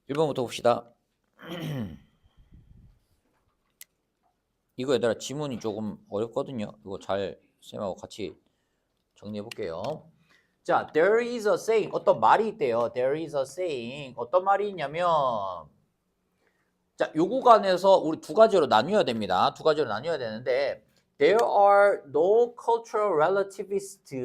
1번부터 봅시다. 이거 얘들아 지문이 조금 어렵거든요. 이거 잘 쌤하고 같이 정리해 볼게요. 자, there is a saying. 어떤 말이 있대요. There is a saying. 어떤 말이 있냐면 자, 요 구간에서 우리 두 가지로 나뉘어야 됩니다. 두 가지로 나뉘어야 되는데 There are no cultural relativists.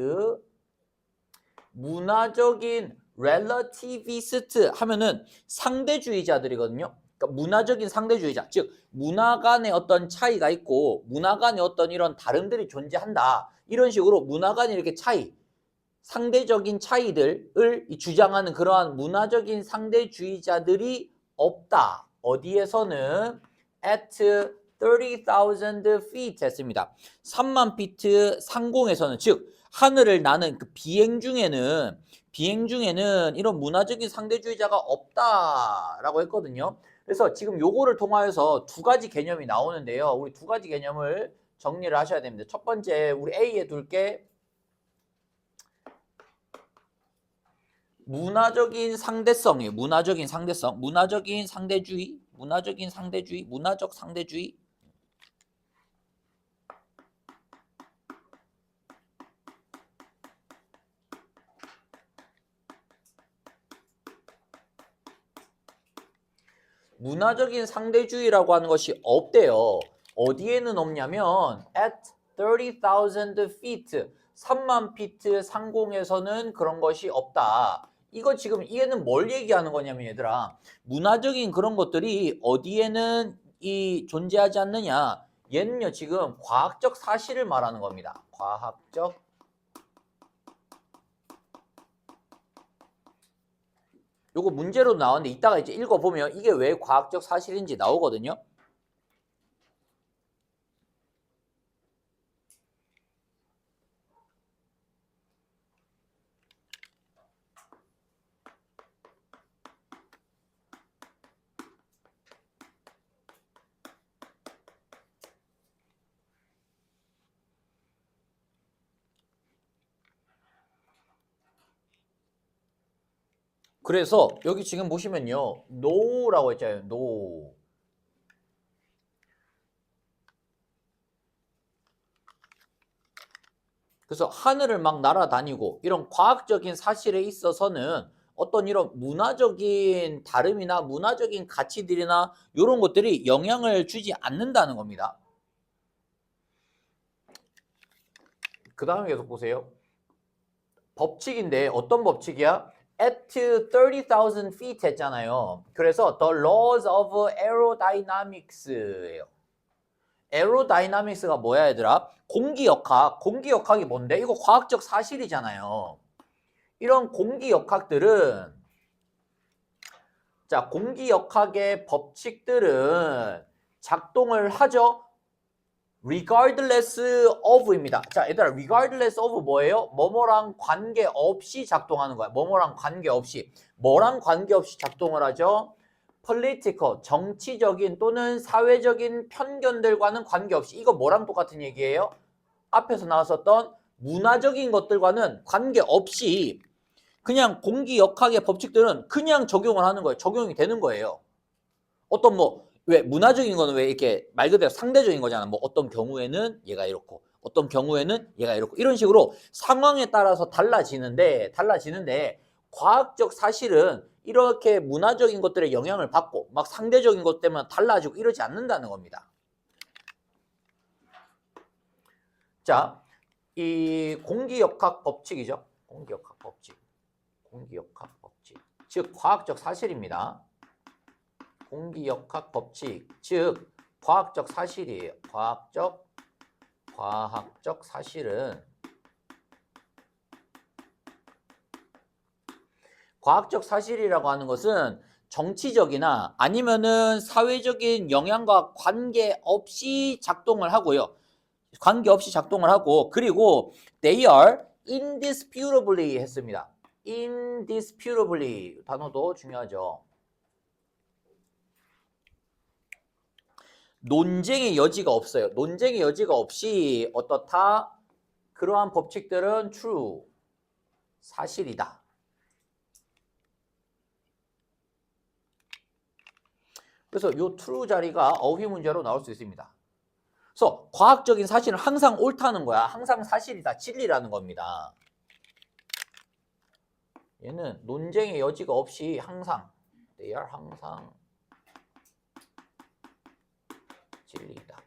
문화적인 relativist 하면은 상대주의자들이거든요. 그러니까 문화적인 상대주의자, 즉 문화 간의 어떤 차이가 있고 문화 간의 어떤 이런 다름들이 존재한다. 이런 식으로 문화 간의 이렇게 차이, 상대적인 차이들을 주장하는 그러한 문화적인 상대주의자들이 없다. 어디에서는 at 30,000 feet 했습니다. 3만 피트 상공에서는, 즉 하늘을 나는 그 비행 중에는 이런 문화적인 상대주의자가 없다라고 했거든요. 그래서 지금 요거를 통하여서 두 가지 개념이 나오는데요. 우리 두 가지 개념을 정리를 하셔야 됩니다. 첫 번째, 우리 A에 둘게 문화적인 상대성이에요. 문화적인 상대성, 문화적인 상대주의, 문화적인 상대주의, 문화적 상대주의. 문화적인 상대주의라고 하는 것이 없대요. 어디에는 없냐면 at 30,000 feet, 3만 피트 상공에서는 그런 것이 없다. 이거 지금 얘는 뭘 얘기하는 거냐면 얘들아, 문화적인 그런 것들이 어디에는 존재하지 않느냐. 얘는요 지금 과학적 사실을 말하는 겁니다. 과학적. 요거 문제로 나왔는데 이따가 이제 읽어보면 이게 왜 과학적 사실인지 나오거든요. 그래서 여기 지금 보시면요. no라고 했잖아요. no. 그래서 하늘을 막 날아다니고 이런 과학적인 사실에 있어서는 어떤 이런 문화적인 다름이나 문화적인 가치들이나 이런 것들이 영향을 주지 않는다는 겁니다. 그 다음에 계속 보세요. 법칙인데 어떤 법칙이야? At 30,000 feet 했잖아요. 그래서 the laws of aerodynamics예요. 에어로다이나믹스가 뭐야 얘들아? 공기역학. 공기역학이 뭔데? 이거 과학적 사실이잖아요. 이런 공기역학들은 자, 공기역학의 법칙들은 작동을 하죠. regardless of입니다. 자, 얘들아, regardless of 뭐예요? 뭐뭐랑 관계없이 작동하는 거야. 뭐뭐랑 관계없이. 뭐랑 관계없이 작동을 하죠? political, 정치적인 또는 사회적인 편견들과는 관계없이. 이거 뭐랑 똑같은 얘기예요? 앞에서 나왔었던 문화적인 것들과는 관계없이 그냥 공기역학의 법칙들은 그냥 적용을 하는 거예요. 적용이 되는 거예요. 어떤 왜 문화적인 거는 왜 이렇게 말 그대로 상대적인 거잖아. 뭐 어떤 경우에는 얘가 이렇고 어떤 경우에는 얘가 이렇고 이런 식으로 상황에 따라서 달라지는데 과학적 사실은 이렇게 문화적인 것들의 영향을 받고 막 상대적인 것 때문에 달라지고 이러지 않는다는 겁니다. 자, 이 공기역학 법칙이죠. 공기역학 법칙. 공기역학 법칙. 즉 과학적 사실입니다. 공기역학 법칙, 즉 과학적 사실이에요. 과학적 사실은 과학적 사실이라고 하는 것은 정치적이나 아니면은 사회적인 영향과 관계없이 작동을 하고요. 관계없이 작동을 하고 그리고 they are indisputably 했습니다. indisputably 단어도 중요하죠. 논쟁의 여지가 없어요. 논쟁의 여지가 없이 어떻다? 그러한 법칙들은 true, 사실이다. 그래서 요 true 자리가 어휘 문제로 나올 수 있습니다. 그래서 과학적인 사실은 항상 옳다는 거야. 항상 사실이다. 진리라는 겁니다. 얘는 논쟁의 여지가 없이 항상 they are 항상 진리이다.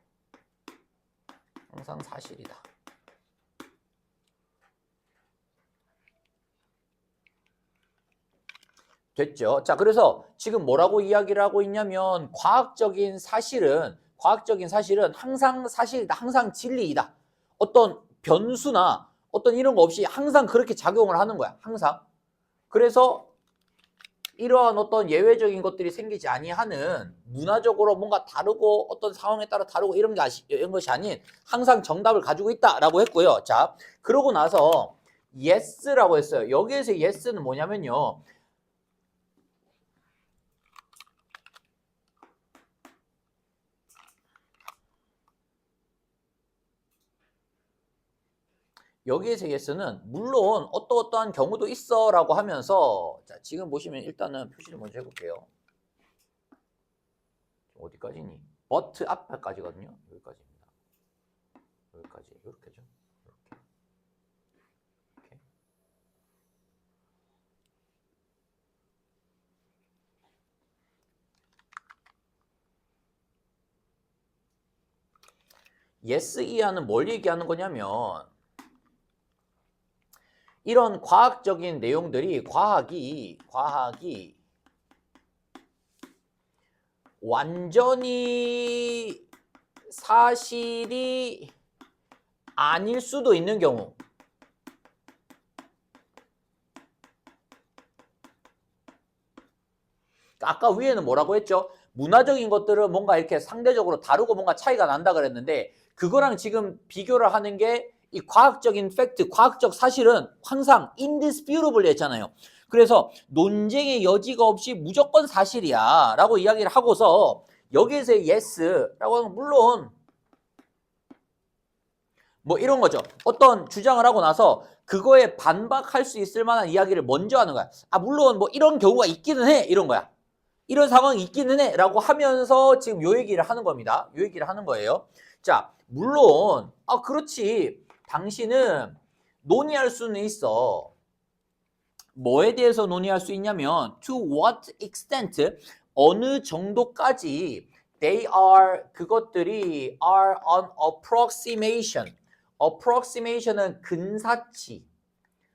항상 사실이다. 됐죠? 자, 그래서 지금 뭐라고 이야기를 하고 있냐면 과학적인 사실은 항상 사실이다. 항상 진리이다. 어떤 변수나 어떤 이런 거 없이 항상 그렇게 작용을 하는 거야. 항상. 그래서 이러한 어떤 예외적인 것들이 생기지 아니하는 문화적으로 뭔가 다르고 어떤 상황에 따라 다르고 이런 것이 아닌 항상 정답을 가지고 있다라고 했고요. 자, 그러고 나서 yes라고 했어요. 여기에서 yes는 뭐냐면요. 여기에서 yes는 물론 어떠한 경우도 있어 라고 하면서 자, 지금 보시면 일단은 표시를 먼저 해볼게요. 어디까지니? but 앞에까지거든요. 여기까지입니다. 여기까지 이렇게죠. 이렇게. yes 이하는 뭘 얘기하는 거냐면 이런 과학적인 내용들이 과학이 완전히 사실이 아닐 수도 있는 경우 아까 위에는 뭐라고 했죠? 문화적인 것들은 뭔가 이렇게 상대적으로 다르고 뭔가 차이가 난다 그랬는데 그거랑 지금 비교를 하는 게 이 과학적인 팩트, 과학적 사실은 항상 indisputable 했잖아요. 그래서 논쟁의 여지가 없이 무조건 사실이야 라고 이야기를 하고서 여기에서 yes라고 하면 물론 뭐 이런 거죠. 어떤 주장을 하고 나서 그거에 반박할 수 있을 만한 이야기를 먼저 하는 거야. 아 물론 뭐 이런 경우가 있기는 해 이런 거야. 이런 상황이 있기는 해 라고 하면서 지금 요 얘기를 하는 겁니다. 요 얘기를 하는 거예요. 자 물론 그렇지 당신은 논의할 수는 있어. 뭐에 대해서 논의할 수 있냐면 to what extent 어느 정도까지 they are 그것들이 are an approximation. approximation은 근사치.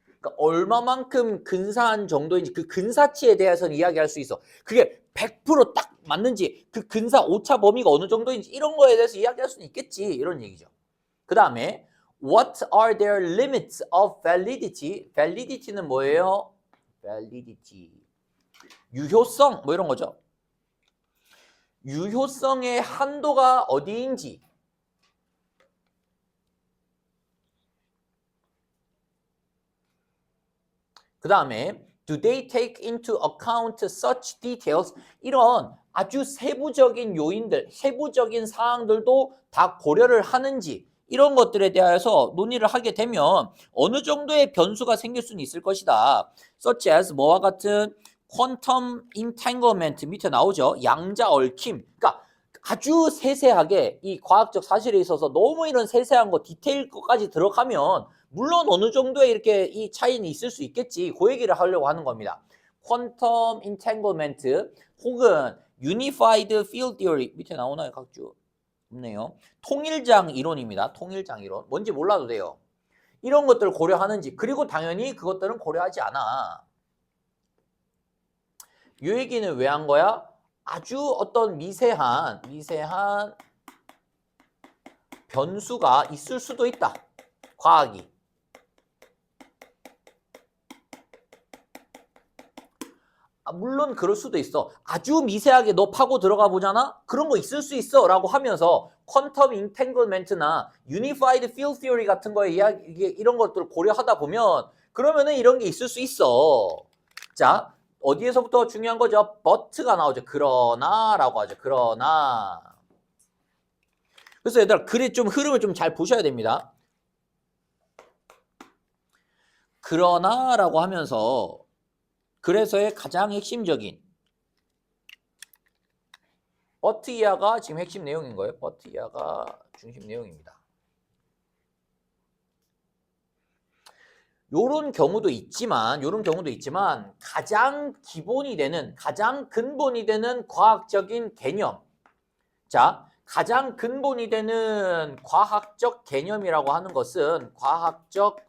그러니까 얼마만큼 근사한 정도인지 그 근사치에 대해서는 이야기할 수 있어. 그게 100% 딱 맞는지 그 근사 오차 범위가 어느 정도인지 이런 거에 대해서 이야기할 수는 있겠지. 이런 얘기죠. 그 다음에 What are their limits of validity? validity는 뭐예요? validity. 유효성 뭐 이런 거죠. 유효성의 한도가 어디인지 그 다음에 Do they take into account such details? 이런 아주 세부적인 요인들, 세부적인 사항들도 다 고려를 하는지 이런 것들에 대해서 논의를 하게 되면 어느 정도의 변수가 생길 수는 있을 것이다. Such as 뭐와 같은 quantum entanglement 밑에 나오죠. 양자 얽힘. 그러니까 아주 세세하게 이 과학적 사실에 있어서 너무 이런 세세한 거 디테일 것까지 들어가면 물론 어느 정도의 이렇게 이 차이는 있을 수 있겠지. 그 얘기를 하려고 하는 겁니다. 퀀텀 인탱글먼트 혹은 유니파이드 필드 티어리 밑에 나오나요? 각주? 없네요. 통일장 이론입니다. 통일장 이론. 뭔지 몰라도 돼요. 이런 것들을 고려하는지 그리고 당연히 그것들은 고려하지 않아. 이 얘기는 왜 한 거야? 아주 어떤 미세한 변수가 있을 수도 있다. 과학이. 물론 그럴 수도 있어. 아주 미세하게 너 파고 들어가 보잖아? 그런 거 있을 수 있어 라고 하면서 퀀텀 인탱글먼트나 유니파이드 필드 티어리 같은 거에 이런 것들을 고려하다 보면 그러면은 이런 게 있을 수 있어. 자, 어디에서부터 중요한 거죠? but가 나오죠. 그러나 라고 하죠. 그러나. 그래서 얘들아 글의 좀 흐름을 좀 잘 보셔야 됩니다. 그러나 라고 하면서 그래서의 가장 핵심적인 but 이하가 지금 핵심 내용인 거예요. but 이하가 중심 내용입니다. 요런 경우도 있지만 가장 기본이 되는, 가장 근본이 되는 과학적인 개념. 자, 가장 근본이 되는 과학적 개념이라고 하는 것은 과학적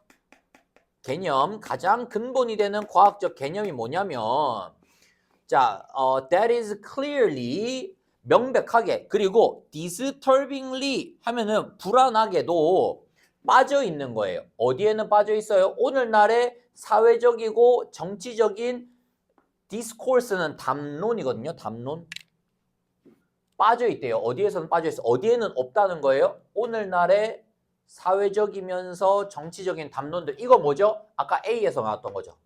개념, 가장 근본이 되는 과학적 개념이 뭐냐면 자, that is clearly 명백하게 그리고 disturbingly 하면은 불안하게도 빠져 있는 거예요. 어디에는 빠져 있어요? 오늘날의 사회적이고 정치적인 discourse는 담론이거든요. 담론. 빠져 있대요. 어디에서는 빠져 있어. 어디에는 없다는 거예요. 오늘날의 사회적이면서 정치적인 담론들. 이거 뭐죠? 아까 A에서 나왔던 거죠.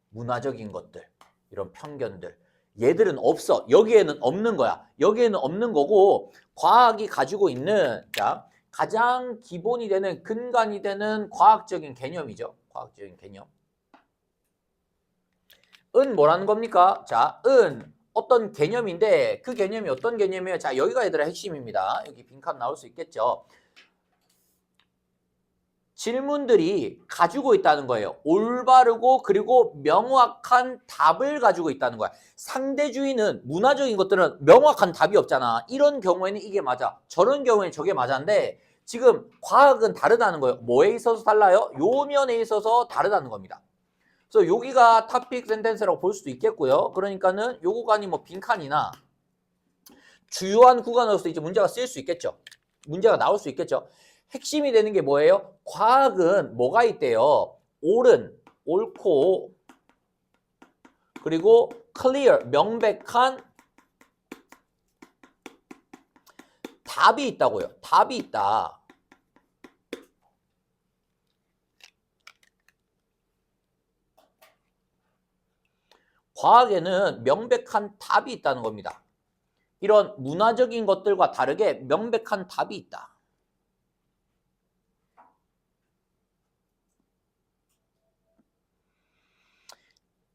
문화적인 것들. 이런 편견들. 얘들은 없어. 여기에는 없는 거야. 여기에는 없는 거고 과학이 가지고 있는 자 가장 기본이 되는 근간이 되는 과학적인 개념이죠. 과학적인 개념. 은 뭐라는 겁니까? 자, 은 어떤 개념인데 그 개념이 어떤 개념이에요? 자, 여기가 얘들아 핵심입니다. 여기 빈칸 나올 수 있겠죠. 질문들이 가지고 있다는 거예요. 올바르고 그리고 명확한 답을 가지고 있다는 거야. 상대주의는 문화적인 것들은 명확한 답이 없잖아. 이런 경우에는 이게 맞아. 저런 경우에는 저게 맞아인데 지금 과학은 다르다는 거예요. 뭐에 있어서 달라요? 요 면에 있어서 다르다는 겁니다. 그래서 여기가 토픽 센텐스라고 볼 수도 있겠고요. 그러니까는 요 구간이 뭐 빈칸이나 주요한 구간으로서 이제 문제가 쓰일 수 있겠죠. 문제가 나올 수 있겠죠. 핵심이 되는 게 뭐예요? 과학은 뭐가 있대요? 옳은, 옳고 그리고 clear, 명백한 답이 있다고요. 답이 있다. 과학에는 명백한 답이 있다는 겁니다. 이런 문화적인 것들과 다르게 명백한 답이 있다.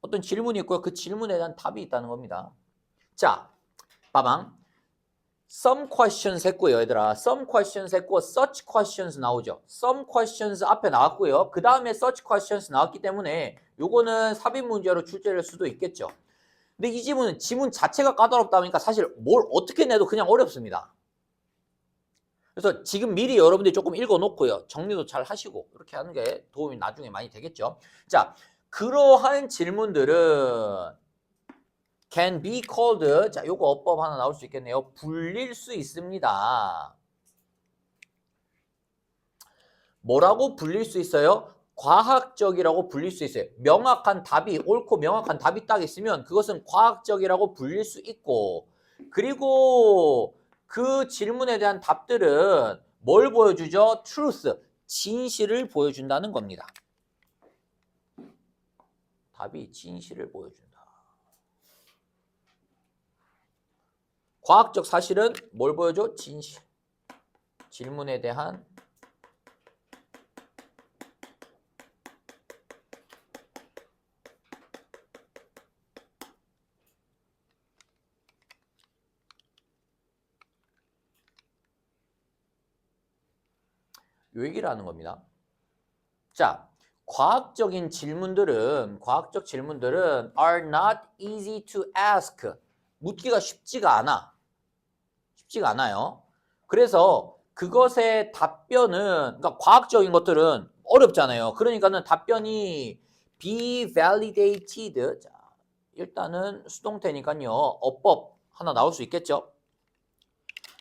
어떤 질문이 있고요. 그 질문에 대한 답이 있다는 겁니다. 자, 빠방. Some questions 했고요, 얘들아. Some questions 했고 such questions 나오죠. Some questions 앞에 나왔고요. 그 다음에 such questions 나왔기 때문에 요거는 삽입 문제로 출제될 수도 있겠죠. 근데 이 지문 자체가 까다롭다 보니까 사실 뭘 어떻게 내도 그냥 어렵습니다. 그래서 지금 미리 여러분들이 조금 읽어놓고요. 정리도 잘 하시고 이렇게 하는 게 도움이 나중에 많이 되겠죠. 자, 그러한 질문들은 can be called. 자, 요거 어법 하나 나올 수 있겠네요. 불릴 수 있습니다. 뭐라고 불릴 수 있어요? 과학적이라고 불릴 수 있어요. 명확한 답이 옳고 명확한 답이 딱 있으면 그것은 과학적이라고 불릴 수 있고 그리고 그 질문에 대한 답들은 뭘 보여주죠? truth, 진실을 보여준다는 겁니다. 답이 진실을 보여준다. 과학적 사실은 뭘 보여줘? 진실. 질문에 대한 요 얘기를 하는 겁니다. 자, 과학적 질문들은 are not easy to ask. 묻기가 쉽지가 않아요. 그래서 그것의 답변은 그러니까 과학적인 것들은 어렵잖아요. 그러니까는 답변이 be validated. 자, 일단은 수동태니까요. 어법 하나 나올 수 있겠죠.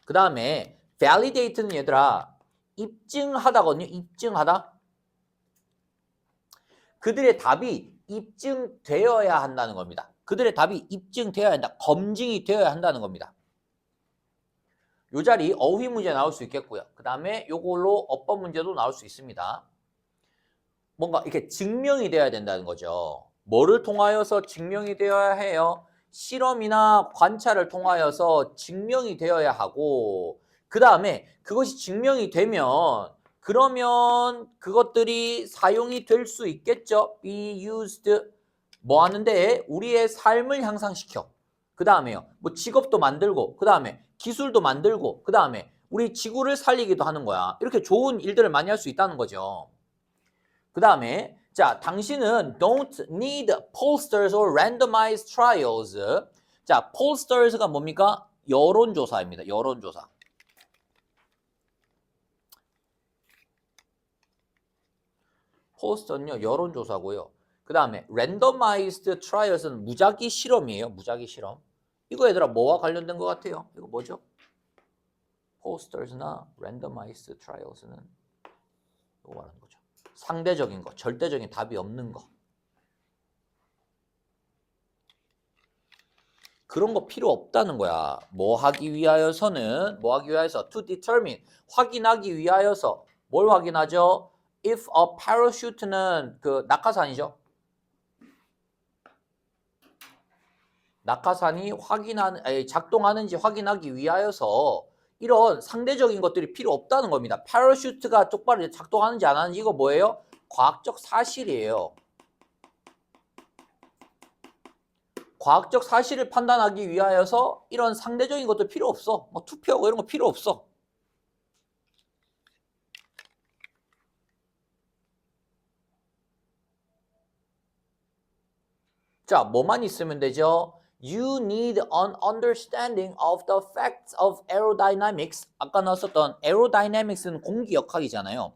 그 다음에 validate는 얘들아 입증하다거든요. 입증하다. 그들의 답이 입증되어야 한다는 겁니다. 그들의 답이 입증되어야 한다. 검증이 되어야 한다는 겁니다. 요 자리 어휘 문제 나올 수 있겠고요. 그 다음에 요걸로 어법 문제도 나올 수 있습니다. 뭔가 이렇게 증명이 되어야 된다는 거죠. 뭐를 통하여서 증명이 되어야 해요? 실험이나 관찰을 통하여서 증명이 되어야 하고 그 다음에 그것이 증명이 되면 그러면 그것들이 사용이 될 수 있겠죠. be used 뭐 하는데 우리의 삶을 향상시켜. 그 다음에요. 뭐 직업도 만들고, 그 다음에 기술도 만들고, 그 다음에 우리 지구를 살리기도 하는 거야. 이렇게 좋은 일들을 많이 할 수 있다는 거죠. 그 다음에 자, 당신은 don't need pollsters or randomized trials. 자, pollsters가 뭡니까? 여론조사입니다. 여론조사. 폴스터는요, 여론조사고요. 그 다음에 randomized trials는 무작위 실험이에요. 무작위 실험. 이거 얘들아 뭐와 관련된 것 같아요? 이거 뭐죠? pollsters나 randomized trials는 이거 말하는 거죠. 상대적인 거, 절대적인 답이 없는 거. 그런 거 필요 없다는 거야. 뭐 하기 위하여서는, 뭐 하기 위하여서 to determine, 확인하기 위하여서 뭘 확인하죠? If a parachute는 그 낙하산이죠. 낙하산이 작동하는지 확인하기 위하여서 이런 상대적인 것들이 필요 없다는 겁니다. 파라슈트가 똑바로 작동하는지 안 하는지 이거 뭐예요? 과학적 사실이에요. 과학적 사실을 판단하기 위하여서 이런 상대적인 것도 필요 없어. 뭐 투표하고 이런 거 필요 없어. 자, 뭐만 있으면 되죠? You need an understanding of the facts of aerodynamics. 아까 나왔었던 aerodynamics는 공기역학이잖아요.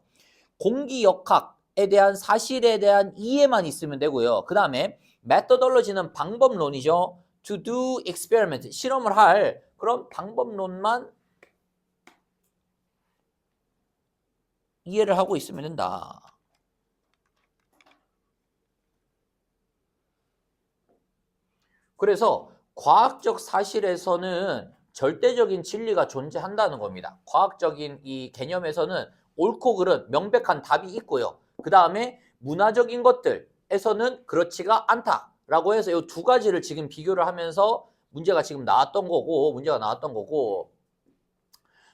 공기역학에 대한 사실에 대한 이해만 있으면 되고요. 그 다음에 methodology는 방법론이죠. To do experiment, 실험을 할 그런 방법론만 이해를 하고 있으면 된다. 그래서 과학적 사실에서는 절대적인 진리가 존재한다는 겁니다. 과학적인 이 개념에서는 옳고 그른 명백한 답이 있고요. 그 다음에 문화적인 것들에서는 그렇지가 않다라고 해서 이 두 가지를 지금 비교를 하면서 문제가 나왔던 거고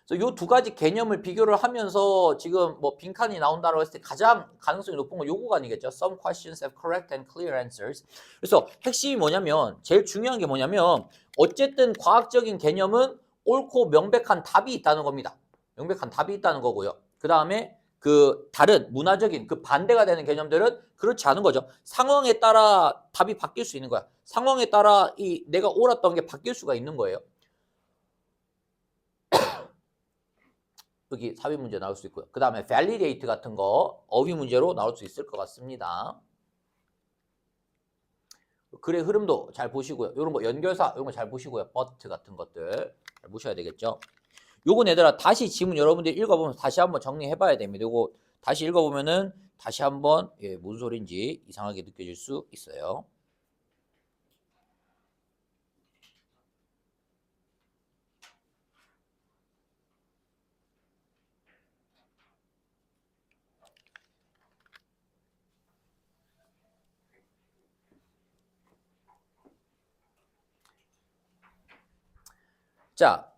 그래서 이 두 가지 개념을 비교를 하면서 지금 뭐 빈칸이 나온다고 했을 때 가장 가능성이 높은 건 요 구간이겠죠. Some questions have correct and clear answers. 그래서 핵심이 뭐냐면 제일 중요한 게 뭐냐면 어쨌든 과학적인 개념은 옳고 명백한 답이 있다는 겁니다. 명백한 답이 있다는 거고요. 그 다음에 그 다른 문화적인 그 반대가 되는 개념들은 그렇지 않은 거죠. 상황에 따라 답이 바뀔 수 있는 거야. 상황에 따라 이 내가 옳았던 게 바뀔 수가 있는 거예요. 여기 삽입 문제 나올 수 있고요. 그 다음에 validate 같은 거 어휘 문제로 나올 수 있을 것 같습니다. 글의 흐름도 잘 보시고요. 이런 거 연결사 이런 거 잘 보시고요. but 같은 것들 잘 보셔야 되겠죠. 요건 얘들아 다시 지문 여러분들이 읽어보면서 다시 한번 정리해 봐야 됩니다. 요거 다시 읽어보면은 다시 한번 뭔 소린지 이상하게 느껴질 수 있어요. 자,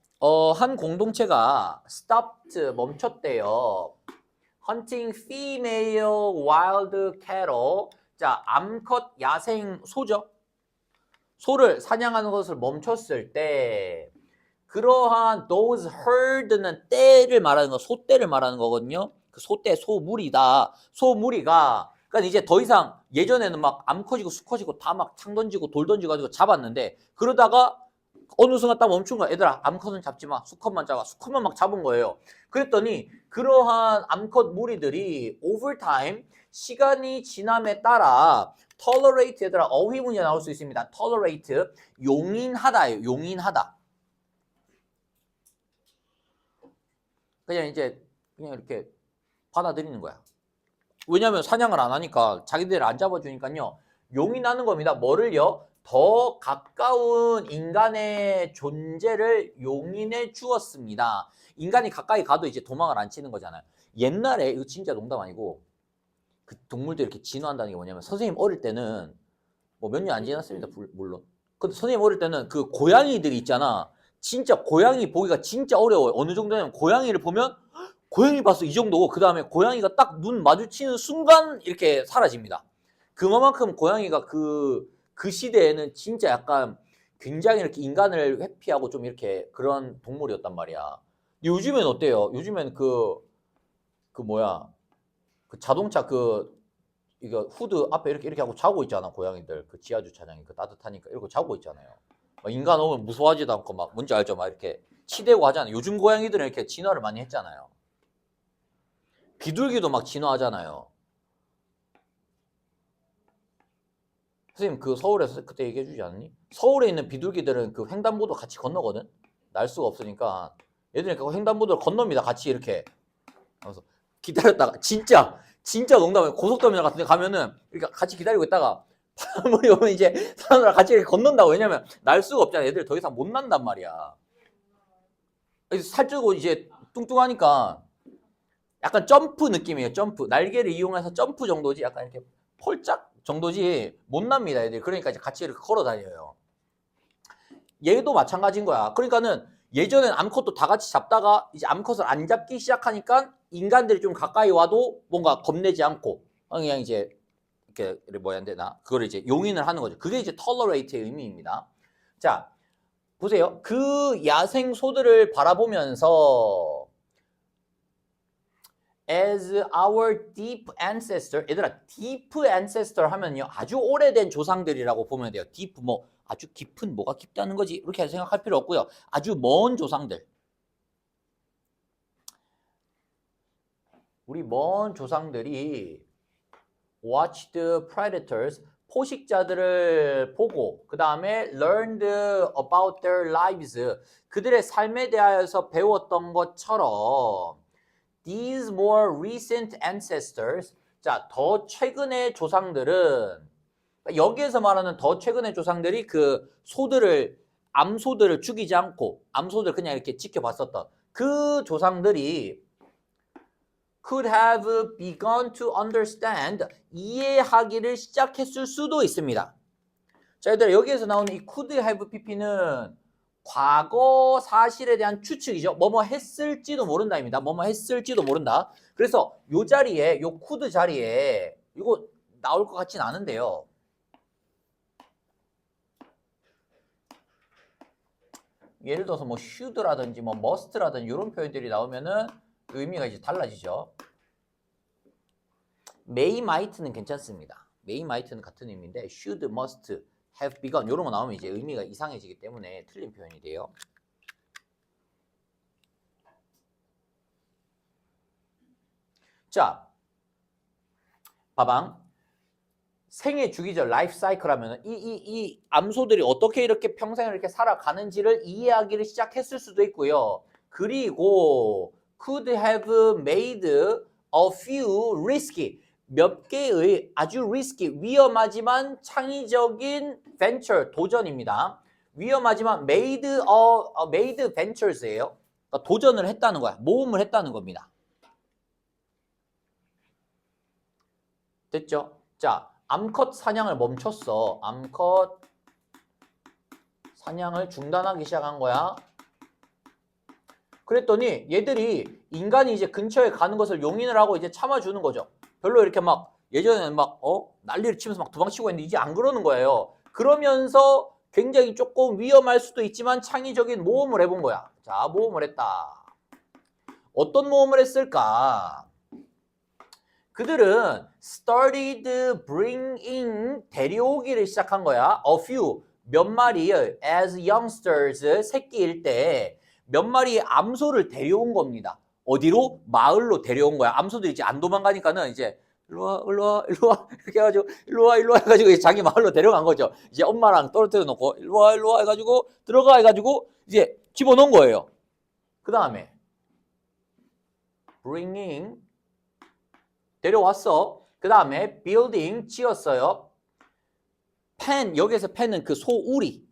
한 공동체가 stopped 멈췄대요. hunting female wild cattle. 자, 암컷 야생 소죠. 소를 사냥하는 것을 멈췄을 때 그러한 those herd는 떼를 말하는 거, 소떼를 말하는 거거든요. 그 소떼, 소무리다. 소무리가 그러니까 이제 더 이상 예전에는 막 암컷이고 수컷이고 다 막 창 던지고 돌 던지고 가지고 잡았는데 그러다가 어느 순간 딱 멈춘 거야. 얘들아 암컷은 잡지 마. 수컷만 잡아. 수컷만 막 잡은 거예요. 그랬더니 그러한 암컷 무리들이 over time 시간이 지남에 따라 tolerate 얘들아 어휘 문제 나올 수 있습니다. tolerate 용인하다예요. 용인하다. 그냥 이제 그냥 이렇게 받아들이는 거야. 왜냐하면 사냥을 안 하니까 자기들 안 잡아주니까요. 용인하는 겁니다. 뭐를요? 더 가까운 인간의 존재를 용인해 주었습니다. 인간이 가까이 가도 이제 도망을 안 치는 거잖아요. 옛날에 이거 진짜 농담 아니고 그 동물들이 이렇게 진화한다는 게 뭐냐면 선생님 어릴 때는 뭐 몇 년 안 지났습니다. 물론. 근데 선생님 어릴 때는 그 고양이들이 있잖아. 진짜 고양이 보기가 진짜 어려워요. 어느 정도냐면 고양이를 보면 고양이 봤어 이 정도고 그 다음에 고양이가 딱 눈 마주치는 순간 이렇게 사라집니다. 그만큼 고양이가 그 시대에는 진짜 약간 굉장히 이렇게 인간을 회피하고 좀 이렇게 그런 동물이었단 말이야. 요즘엔 어때요? 요즘엔 뭐야 그 자동차 이거 후드 앞에 이렇게 하고 자고 있잖아 고양이들 그 지하 주차장에 그 따뜻하니까 이러고 자고 있잖아요. 막 인간 오면 무서워하지도 않고 막 뭔지 알죠? 막 이렇게 치대고 하잖아요. 요즘 고양이들은 이렇게 진화를 많이 했잖아요. 비둘기도 막 진화하잖아요. 선생님 그 서울에서 그때 얘기해 주지 않았니? 서울에 있는 비둘기들은 그 횡단보도 같이 건너거든. 날 수가 없으니까 얘들이 그 횡단보도를 건넙니다. 같이 이렇게. 그래서 기다렸다가 진짜 농담이에요. 고속도로 같은 데 가면은 이렇게 같이 기다리고 있다가 바람이 오면 이제 사람들랑 같이 이렇게 건넌다고. 왜냐면 날 수가 없잖아. 얘들 더 이상 못 난단 말이야. 살찌고 이제 뚱뚱하니까 약간 점프 느낌이에요. 점프. 날개를 이용해서 점프 정도지. 약간 이렇게 폴짝 정도지 못 납니다. 애들이. 그러니까 이제 같이 이렇게 걸어 다녀요. 얘도 마찬가지인 거야. 그러니까는 예전엔 암컷도 다 같이 잡다가 이제 암컷을 안 잡기 시작하니까 인간들이 좀 가까이 와도 뭔가 겁내지 않고 그냥 이제 이렇게 뭐야 안 되나 그걸 이제 용인을 하는 거죠. 그게 이제 tolerate의 의미입니다. 자 보세요. 그 야생 소들을 바라보면서 as our deep ancestor, 얘들아 deep ancestor 하면요 아주 오래된 조상들이라고 보면 돼요. deep 뭐 아주 깊은 뭐가 깊다는 거지 이렇게 생각할 필요 없고요. 아주 먼 조상들. 우리 먼 조상들이 watched predators 포식자들을 보고 그 다음에 learned about their lives 그들의 삶에 대하여서 배웠던 것처럼 these more recent ancestors 자, 더 최근의 조상들은 여기에서 말하는 더 최근의 조상들이 그 암소들을 죽이지 않고 암소들 그냥 이렇게 지켜봤었던 그 조상들이 could have begun to understand 이해하기를 시작했을 수도 있습니다. 자, 얘들아 여기에서 나오는 이 could have pp는 과거 사실에 대한 추측이죠. 뭐뭐 했을지도 모른다입니다. 뭐뭐 했을지도 모른다. 그래서 요 자리에 요 could 자리에 이거 나올 것 같진 않은데요. 예를 들어서 뭐 should라든지 뭐 must라든지 이런 표현들이 나오면은 의미가 이제 달라지죠. may, might는 괜찮습니다. may, might는 같은 의미인데 should, must, have begun 이런 거 나오면 이제 의미가 이상해지기 때문에 틀린 표현이 돼요. 자, 봐봐. 생애 주기적 라이프 사이클 하면은 이 암소들이 어떻게 이렇게 평생을 이렇게 살아가는지를 이해하기를 시작했을 수도 있고요. 그리고 could have made a few risky 몇 개의 아주 risky 위험하지만 창의적인 venture 도전입니다. 위험하지만 made ventures예요. 그러니까 도전을 했다는 거야. 모험을 했다는 겁니다. 됐죠? 자, 암컷 사냥을 멈췄어. 암컷 사냥을 중단하기 시작한 거야. 그랬더니 얘들이 인간이 이제 근처에 가는 것을 용인을 하고 이제 참아주는 거죠. 별로 이렇게 막 예전에는 막 난리를 치면서 막 도망치고 했는데 이제 안 그러는 거예요. 그러면서 굉장히 조금 위험할 수도 있지만 창의적인 모험을 해본 거야. 자, 모험을 했다. 어떤 모험을 했을까? 그들은 started bringing 데려오기를 시작한 거야. A few 몇 마리의 as youngsters 새끼일 때 몇 마리의 암소를 데려온 겁니다. 어디로? 마을로 데려온 거야. 암소들이 이제 안 도망가니까는 이제 일로 와, 일로 와, 일로 와 이렇게 해가지고 일로 와, 일로 와 해가지고 이제 자기 마을로 데려간 거죠. 이제 엄마랑 떨어뜨려 놓고 일로 와, 일로 와 해가지고 들어가 해가지고 이제 집어넣은 거예요. 그 다음에 bringing 데려왔어. 그 다음에 building 지었어요. pen 여기에서 pen은 그 소우리.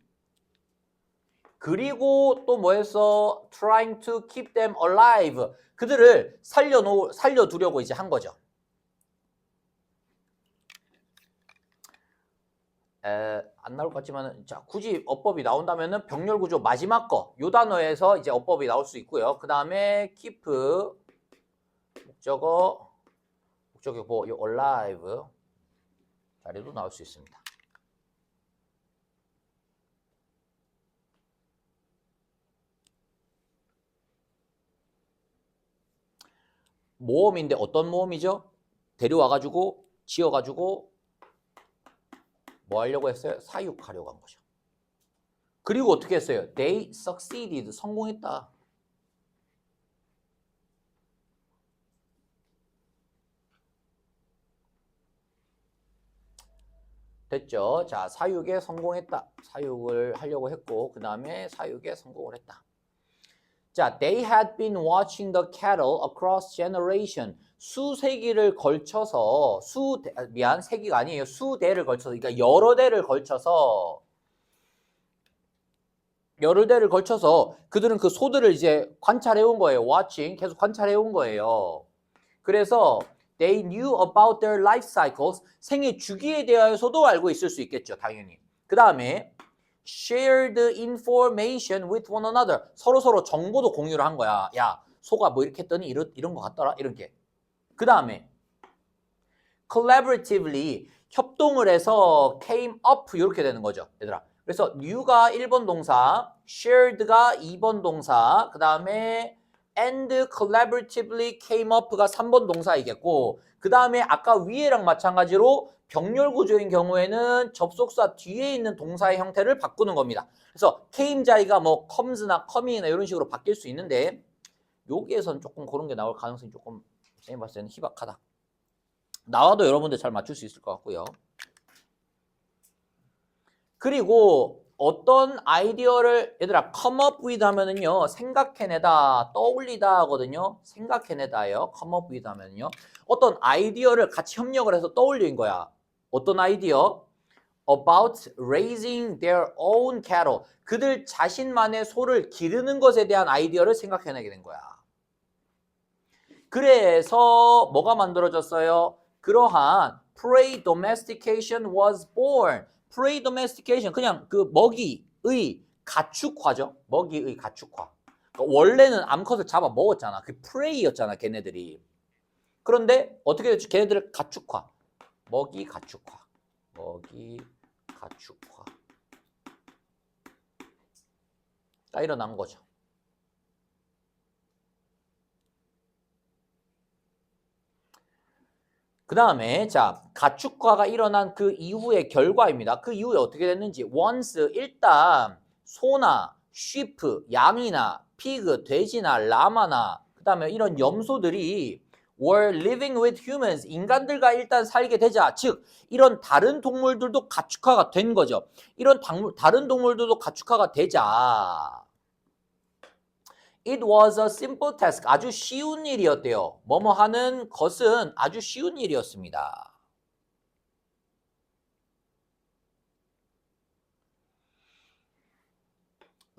그리고 또 뭐 했어? trying to keep them alive. 그들을 살려두려고 이제 한 거죠. 안 나올 것 같지만 자 굳이 어법이 나온다면은 병렬 구조 마지막 거 요 단어에서 이제 어법이 나올 수 있고요. 그 다음에 keep 목적어 뭐 alive 자리도 나올 수 있습니다. 모험인데 어떤 모험이죠? 데려와가지고 지어가지고 뭐 하려고 했어요? 사육하려고 한 거죠. 그리고 어떻게 했어요? They succeeded. 성공했다. 됐죠? 자, 사육에 성공했다. 사육을 하려고 했고 그 다음에 사육에 성공을 했다. 자, they had been watching the cattle across generation. 수세기를 걸쳐서 세기가 아니에요. 수대를 걸쳐서 그러니까 여러 대를 걸쳐서 그들은 그 소들을 이제 관찰해 온 거예요. watching 계속 관찰해 온 거예요. 그래서 they knew about their life cycles. 생애 주기에 대하여서도 알고 있을 수 있겠죠. 당연히. 그 다음에 shared information with one another. 서로 정보도 공유를 한 거야. 야, 소가 뭐 이렇게 했더니 이런 거 같더라. 이런 게. 그 다음에 collaboratively 협동을 해서 came up 이렇게 되는 거죠. 얘들아. 그래서 new가 1번 동사, shared가 2번 동사, 그 다음에 and collaboratively came up가 3번 동사이겠고 그 다음에 아까 위에랑 마찬가지로 병렬 구조인 경우에는 접속사 뒤에 있는 동사의 형태를 바꾸는 겁니다. 그래서 came 자리가 뭐 comes나 coming이나 이런 식으로 바뀔 수 있는데 여기에서는 조금 그런 게 나올 가능성이 조금 선생님 봤을 때는 희박하다. 나와도 여러분들 잘 맞출 수 있을 것 같고요. 그리고 어떤 아이디어를 얘들아 come up with 하면은요 생각해내다 떠올리다 하거든요. 생각해내다예요. come up with 하면은요 어떤 아이디어를 같이 협력을 해서 떠올린 거야. 어떤 아이디어? about raising their own cattle. 그들 자신만의 소를 기르는 것에 대한 아이디어를 생각해내게 된 거야. 그래서 뭐가 만들어졌어요? 그러한 prey domestication was born. prey domestication 그냥 그 먹이의 가축화죠. 먹이의 가축화. 그러니까 원래는 암컷을 잡아 먹었잖아. 그 prey였잖아, 걔네들이. 그런데 어떻게 됐지? 걔네들을 가축화. 먹이 가축화. 가 일어난 거죠. 그 다음에 자 가축화가 일어난 그 이후의 결과입니다. 그 이후에 어떻게 됐는지 once 일단 소나 sheep 양이나 pig 돼지나 라마나 그 다음에 이런 염소들이 were living with humans 인간들과 일단 살게 되자 즉 이런 다른 동물들도 가축화가 된 거죠. 이런 다른 동물들도 가축화가 되자 It was a simple task. 아주 쉬운 일이었대요. 뭐뭐 하는 것은 아주 쉬운 일이었습니다.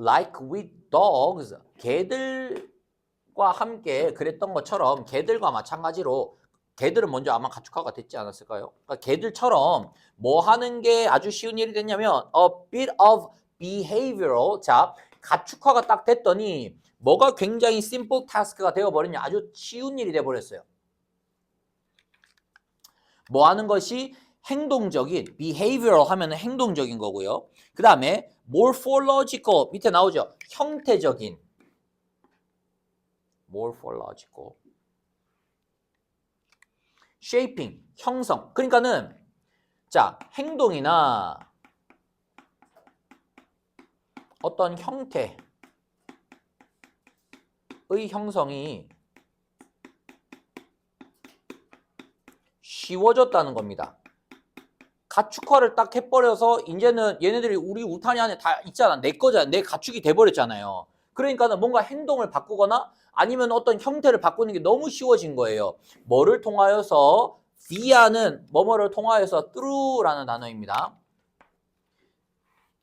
Like with dogs. 개들과 함께 그랬던 것처럼 개들과 마찬가지로 개들은 먼저 아마 가축화가 됐지 않았을까요? 그러니까 개들처럼 뭐 하는 게 아주 쉬운 일이 됐냐면 a bit of behavioral. 자, 가축화가 딱 됐더니 뭐가 굉장히 simple task가 되어버리냐 아주 쉬운 일이 돼버렸어요. 뭐 하는 것이 행동적인 behavioral 하면 행동적인 거고요. 그 다음에 morphological 밑에 나오죠. 형태적인 morphological shaping 형성 그러니까는 자 행동이나 어떤 형태의 형성이 쉬워졌다는 겁니다. 가축화를 딱 해버려서 이제는 얘네들이 우리 울타리 안에 다 있잖아. 내 거잖아. 내 가축이 돼버렸잖아요. 그러니까는 뭔가 행동을 바꾸거나 아니면 어떤 형태를 바꾸는 게 너무 쉬워진 거예요. 뭐를 통하여서 via는 뭐뭐를 통하여서 through라는 단어입니다.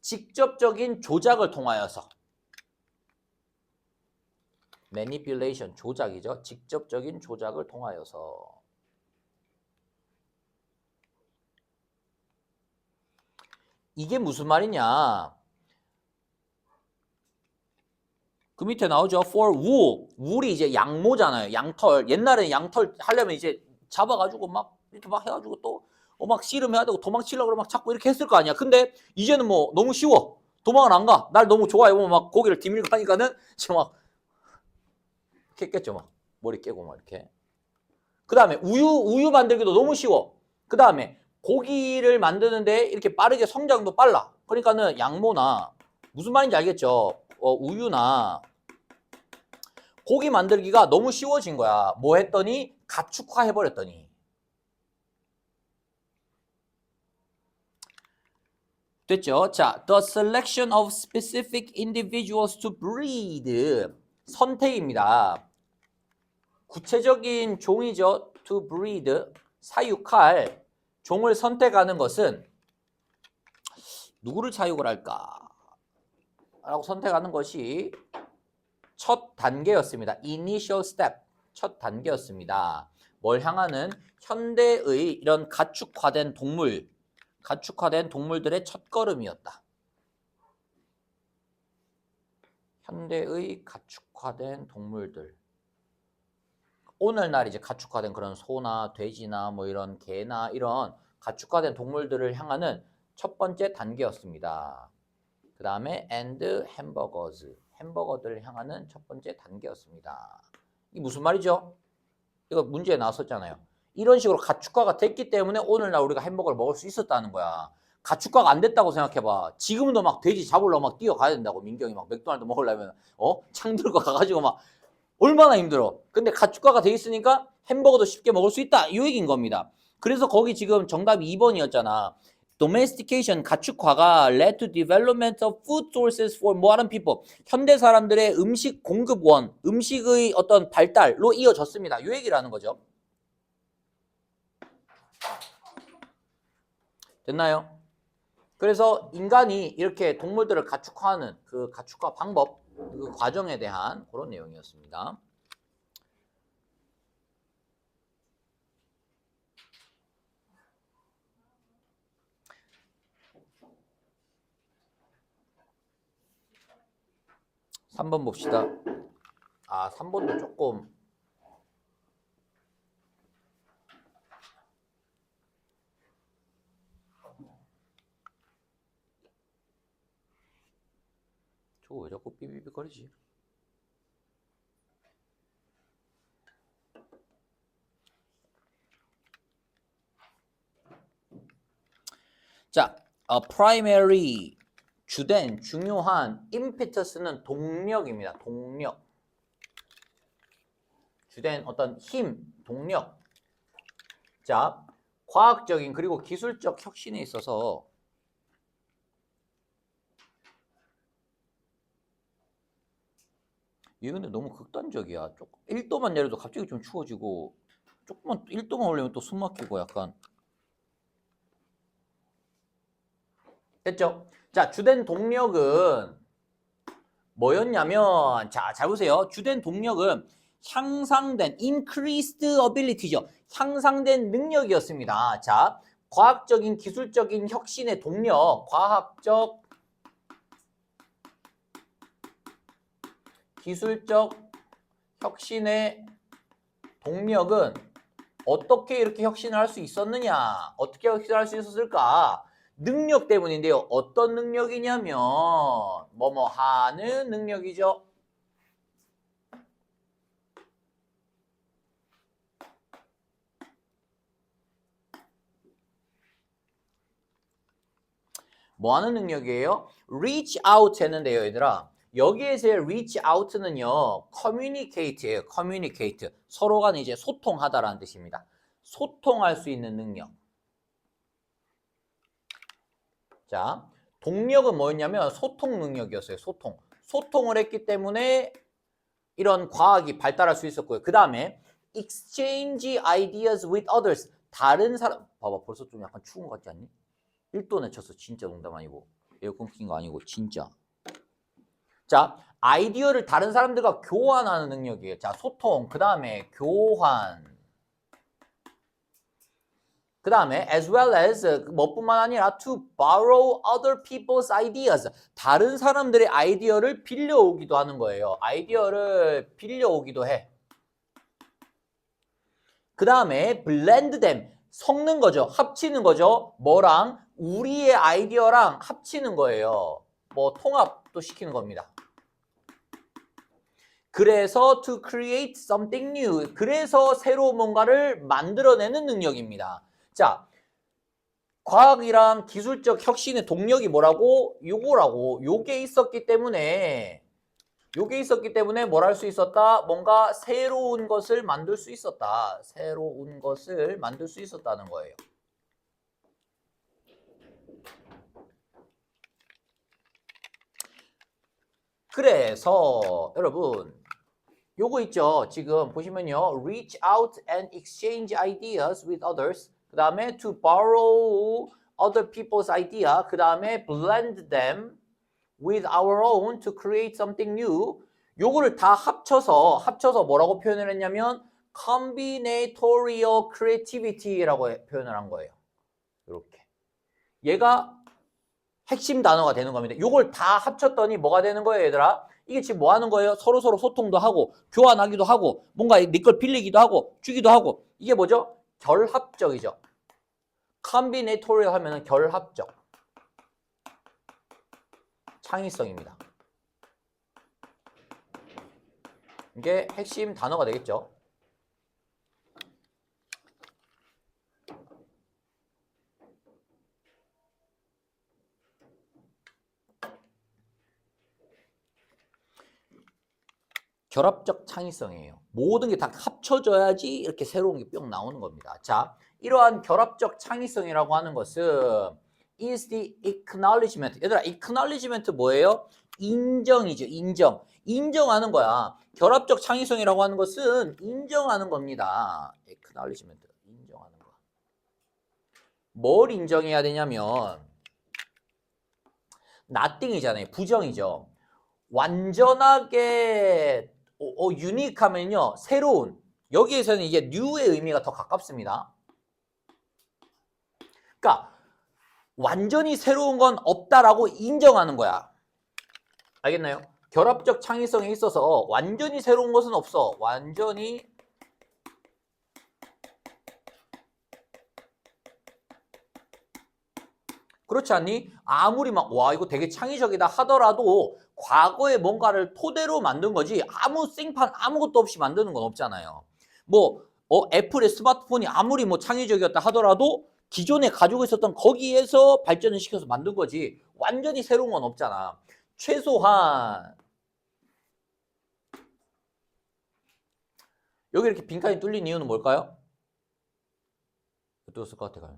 직접적인 조작을 통하여서 manipulation 조작이죠. 직접적인 조작을 통하여서 이게 무슨 말이냐? 그 밑에 나오죠. For wool. wool이 이제 양모잖아요. 양털. 옛날에는 양털 하려면 이제 잡아가지고 막 이렇게 막 해가지고 또 막 씨름해야 되고 도망치려고 그러고 막 자꾸 이렇게 했을 거 아니야. 근데 이제는 뭐 너무 쉬워. 도망을 안 가. 날 너무 좋아해. 막 고기를 디밀고 하니까는 지금 막 이렇게 했겠죠. 막 머리 깨고 막 이렇게. 그 다음에 우유 만들기도 너무 쉬워. 그 다음에 고기를 만드는데 이렇게 빠르게 성장도 빨라. 그러니까는 양모나 무슨 말인지 알겠죠? 우유나 고기 만들기가 너무 쉬워진 거야. 뭐 했더니 가축화 해버렸더니. 됐죠? 자, the selection of specific individuals to breed. 선택입니다. 구체적인 종이죠. to breed. 사육할 종을 선택하는 것은 누구를 사육을 할까? 라고 선택하는 것이 첫 단계였습니다. initial step. 첫 단계였습니다. 뭘 향하는 현대의 이런 가축화된 동물들의 첫걸음이었다. 현대의 가축화된 동물들. 오늘날 이제 가축화된 그런 소나 돼지나 뭐 이런 개나 이런 가축화된 동물들을 향하는 첫 번째 단계였습니다. 그 다음에 and hamburgers. 햄버거들을 향하는 첫 번째 단계였습니다. 이게 무슨 말이죠? 이거 문제에 나왔었잖아요. 이런 식으로 가축화가 됐기 때문에 오늘날 우리가 햄버거를 먹을 수 있었다는 거야. 가축화가 안 됐다고 생각해봐. 지금도 막 돼지 잡으려고 막 뛰어가야 된다고. 민경이 막 맥도날드 먹으려면 창 들고 가가지고 막 얼마나 힘들어. 근데 가축화가 돼 있으니까 햄버거도 쉽게 먹을 수 있다. 이 얘기인 겁니다. 그래서 거기 지금 정답이 2번이었잖아. Domestication, 가축화가 led to development of food sources for modern people. 현대 사람들의 음식 공급원, 음식의 어떤 발달로 이어졌습니다. 이 얘기를 하는 거죠. 됐나요? 그래서 인간이 이렇게 동물들을 가축화하는 그 가축화 방법, 그 과정에 대한 그런 내용이었습니다. 삼 번 봅시다. 3번도 조금 저거 왜 자꾸 삐삐삐거리지? 자, primary 주된 중요한 impetus는 동력입니다. 동력. 주된 어떤 힘, 동력. 자, 과학적인 그리고 기술적 혁신에 있어서 이게 근데 너무 극단적이야. 1도만 내려도 갑자기 좀 추워지고 조금만 1도만 올리면 또 숨 막히고 약간. 됐죠? 자, 주된 동력은 뭐였냐면, 자, 잘 보세요. 주된 동력은 향상된 increased ability죠. 향상된 능력이었습니다. 자, 과학적인 기술적인 혁신의 동력, 과학적 기술적 혁신의 동력은 어떻게 이렇게 혁신을 할 수 있었느냐? 어떻게 혁신을 할 수 있었을까? 능력 때문인데요. 어떤 능력이냐면 뭐뭐 하는 능력이죠. 뭐 하는 능력이에요? reach out 했는데요, 얘들아. 여기에서의 reach out는요, communicate예요. communicate. 서로 간에 이제 소통하다라는 뜻입니다. 소통할 수 있는 능력. 자, 동력은 뭐였냐면 소통 능력이었어요. 소통을 했기 때문에 이런 과학이 발달할 수 있었고요. 그 다음에 exchange ideas with others. 다른 사람, 봐봐, 벌써 좀 약간 추운 것 같지 않니? 1도 내쳤어. 진짜 농담 아니고. 에어컨 킨 거 아니고 진짜. 자, 아이디어를 다른 사람들과 교환하는 능력이에요. 자, 소통, 그 다음에 교환. 그 다음에 as well as 뭐뿐만 아니라 to borrow other people's ideas. 다른 사람들의 아이디어를 빌려오기도 하는 거예요. 아이디어를 빌려오기도 해. 그 다음에 blend them. 섞는 거죠. 합치는 거죠. 뭐랑? 우리의 아이디어랑 합치는 거예요. 뭐 통합도 시키는 겁니다. 그래서 to create something new. 그래서 새로운 뭔가를 만들어내는 능력입니다. 자, 과학이랑 기술적 혁신의 동력이 뭐라고? 요거라고. 요게 있었기 때문에 뭘 할 수 있었다? 뭔가 새로운 것을 만들 수 있었다. 새로운 것을 만들 수 있었다는 거예요. 그래서 여러분 요거 있죠. 지금 보시면요. reach out and exchange ideas with others. 그 다음에 to borrow other people's idea. 그 다음에 blend them with our own to create something new. 요거를 다 합쳐서 뭐라고 표현을 했냐면 combinatorial creativity라고 표현을 한 거예요. 이렇게. 얘가 핵심 단어가 되는 겁니다. 요걸 다 합쳤더니 뭐가 되는 거예요, 얘들아? 이게 지금 뭐 하는 거예요? 서로서로 소통도 하고 교환하기도 하고 뭔가 네 걸 빌리기도 하고 주기도 하고 이게 뭐죠? 결합적이죠. combinatorial 하면은 결합적. 창의성입니다. 이게 핵심 단어가 되겠죠. 결합적 창의성이에요. 모든 게 다 합쳐져야지 이렇게 새로운 게 뿅 나오는 겁니다. 자, 이러한 결합적 창의성이라고 하는 것은 is the acknowledgement. 얘들아, acknowledgement 뭐예요? 인정이죠. 인정. 인정하는 거야. 결합적 창의성이라고 하는 것은 인정하는 겁니다. acknowledgement. 인정하는 거. 뭘 인정해야 되냐면 nothing이잖아요. 부정이죠. 완전하게 유니크하면요. 새로운. 여기에서는 이제 new의 의미가 더 가깝습니다. 그러니까 완전히 새로운 건 없다라고 인정하는 거야. 알겠나요? 결합적 창의성에 있어서 완전히 새로운 것은 없어. 완전히 그렇지 않니? 아무리 막 와 이거 되게 창의적이다 하더라도 과거에 뭔가를 토대로 만든 거지 아무 생판 아무것도 없이 만드는 건 없잖아요. 뭐 애플의 스마트폰이 아무리 뭐 창의적이었다 하더라도 기존에 가지고 있었던 거기에서 발전을 시켜서 만든 거지 완전히 새로운 건 없잖아. 최소한 여기 이렇게 빈칸이 뚫린 이유는 뭘까요? 어떻을 것 같아요?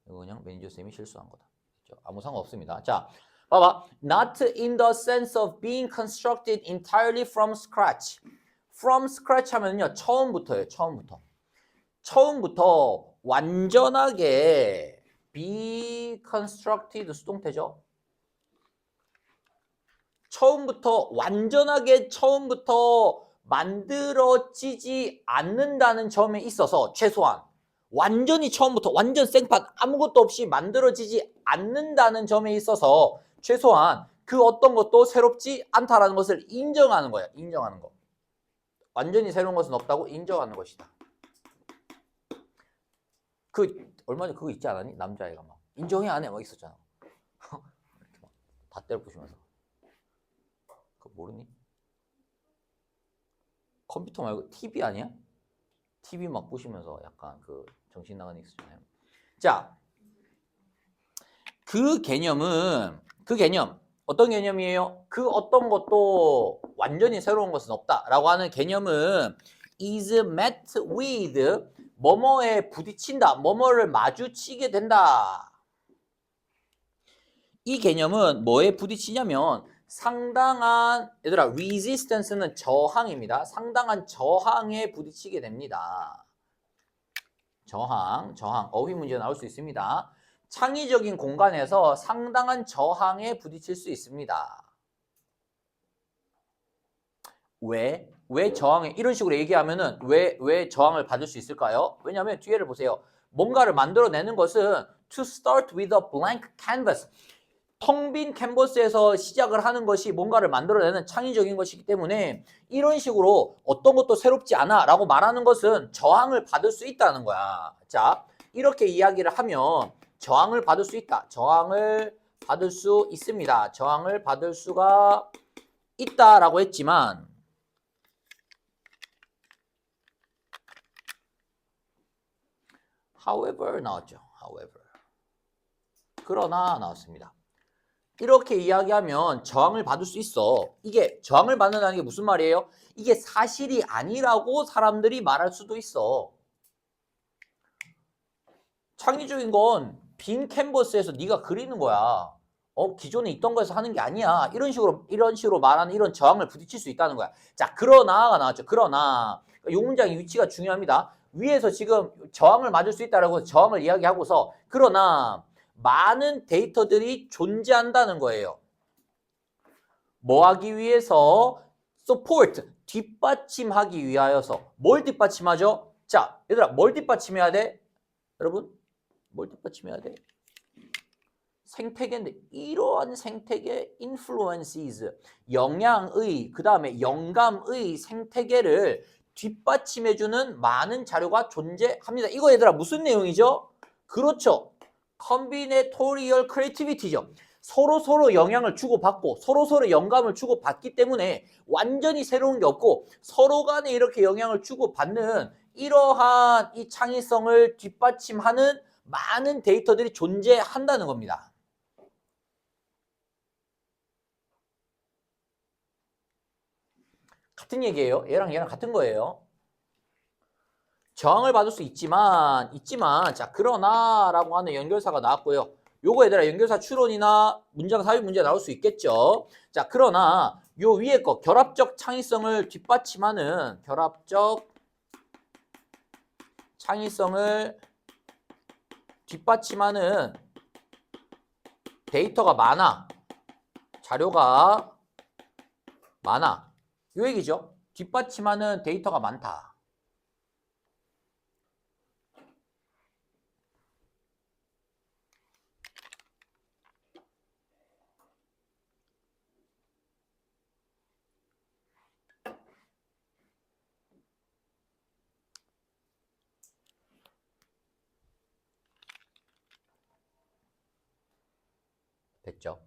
이거 그냥 매니저쌤이 실수한 거다. 아무 상관없습니다. 자, 봐봐. Not in the sense of being constructed entirely from scratch. From scratch 하면요. 처음부터예요. 처음부터 완전하게 be constructed 수동태죠. 처음부터 만들어지지 않는다는 점에 있어서 최소한 완전히 처음부터 완전 생판 아무것도 없이 만들어지지 않는다는 점에 있어서 최소한 그 어떤 것도 새롭지 않다라는 것을 인정하는 거야. 인정하는 거. 완전히 새로운 것은 없다고 인정하는 것이다. 얼마 전에 그거 있지 않았니? 남자애가 막 인정해 안 해? 막 있었잖아. 이렇게 막 다 때려 부시면서. 그거 모르니? 컴퓨터 말고 TV 아니야? TV 막 부시면서 약간 그 정신 나간 애 있었잖아요. 자, 그 개념 어떤 개념이에요? 그 어떤 것도 완전히 새로운 것은 없다라고 하는 개념은 is met with 뭐뭐에 부딪힌다, 뭐뭐를 마주치게 된다. 이 개념은 뭐에 부딪히냐면 상당한 얘들아 resistance는 저항입니다. 상당한 저항에 부딪히게 됩니다. 저항 어휘 문제 나올 수 있습니다. 창의적인 공간에서 상당한 저항에 부딪힐 수 있습니다. 왜 저항에 이런 식으로 얘기하면은 왜 저항을 받을 수 있을까요? 왜냐하면 뒤에를 보세요. 뭔가를 만들어내는 것은 to start with a blank canvas. 텅 빈 캔버스에서 시작을 하는 것이 뭔가를 만들어내는 창의적인 것이기 때문에 이런 식으로 어떤 것도 새롭지 않아 라고 말하는 것은 저항을 받을 수 있다는 거야. 자, 이렇게 이야기를 하면 저항을 받을 수 있다. 저항을 받을 수 있습니다. 저항을 받을 수가 있다라고 했지만 however 나왔죠. however. 그러나 나왔습니다. 이렇게 이야기하면 저항을 받을 수 있어. 이게 저항을 받는다는 게 무슨 말이에요? 이게 사실이 아니라고 사람들이 말할 수도 있어. 창의적인 건 빈 캔버스에서 네가 그리는 거야. 기존에 있던 거에서 하는 게 아니야. 이런 식으로 말하는 이런 저항을 부딪힐 수 있다는 거야. 자, 그러나가 나왔죠. 그러나 이 문장의 위치가 중요합니다. 위에서 지금 저항을 맞을 수 있다라고 저항을 이야기하고서 그러나 많은 데이터들이 존재한다는 거예요. 뭐 하기 위해서? support, 뒷받침하기 위하여서. 뭘 뒷받침하죠? 자, 얘들아, 뭘 뒷받침해야 돼? 여러분, 뭘 뒷받침해야 돼? 생태계인데 이러한 생태계 influences, 영향의, 그 다음에 영감의 생태계를 뒷받침해주는 많은 자료가 존재합니다. 이거 얘들아 무슨 내용이죠? 그렇죠. combinatorial creativity죠. 서로 영향을 주고받고 서로 영감을 주고받기 때문에 완전히 새로운 게 없고 서로 간에 이렇게 영향을 주고받는 이러한 이 창의성을 뒷받침하는 많은 데이터들이 존재한다는 겁니다. 같은 얘기예요. 얘랑 같은 거예요. 저항을 받을 수 있지만 자, 그러나 라고 하는 연결사가 나왔고요. 요거 얘들아 연결사 추론이나 문장 삽입 문제 나올 수 있겠죠. 자, 그러나 요 위에 거 결합적 창의성을 뒷받침하는 데이터가 많아. 자료가 많아. 요 얘기죠. 뒷받침하는 데이터가 많다. 됐죠?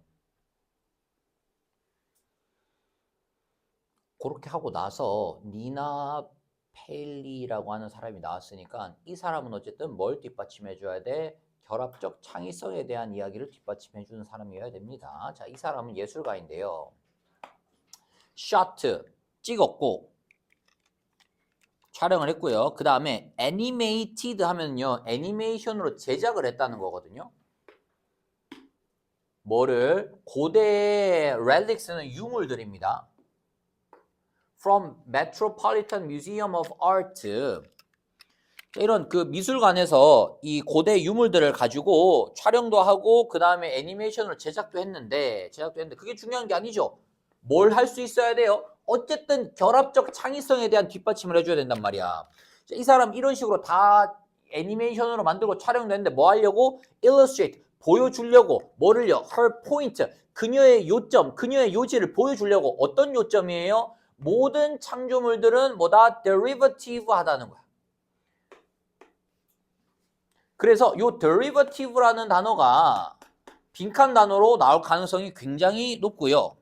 그렇게 하고 나서 니나 페일리라고 하는 사람이 나왔으니까 이 사람은 어쨌든 뭘 뒷받침해 줘야 돼? 결합적 창의성에 대한 이야기를 뒷받침해 주는 사람이어야 됩니다. 자, 이 사람은 예술가인데요. 샷 찍었고 촬영을 했고요. 그 다음에 애니메이티드 하면요. 애니메이션으로 제작을 했다는 거거든요. 뭐를? 고대의 렐릭스는 유물들입니다. From Metropolitan Museum of Art. 이런 그 미술관에서 이 고대 유물들을 가지고 촬영도 하고 그 다음에 애니메이션으로 제작도 했는데 그게 중요한 게 아니죠. 뭘 할 수 있어야 돼요? 어쨌든 결합적 창의성에 대한 뒷받침을 해줘야 된단 말이야. 이 사람 이런 식으로 다 애니메이션으로 만들고 촬영도 했는데 뭐 하려고? illustrate, 보여주려고. 뭐를요? her point, 그녀의 요점, 그녀의 요지를 보여주려고. 어떤 요점이에요? 모든 창조물들은 뭐다? derivative 하다는 거야. 그래서 요 derivative라는 단어가 빈칸 단어로 나올 가능성이 굉장히 높고요.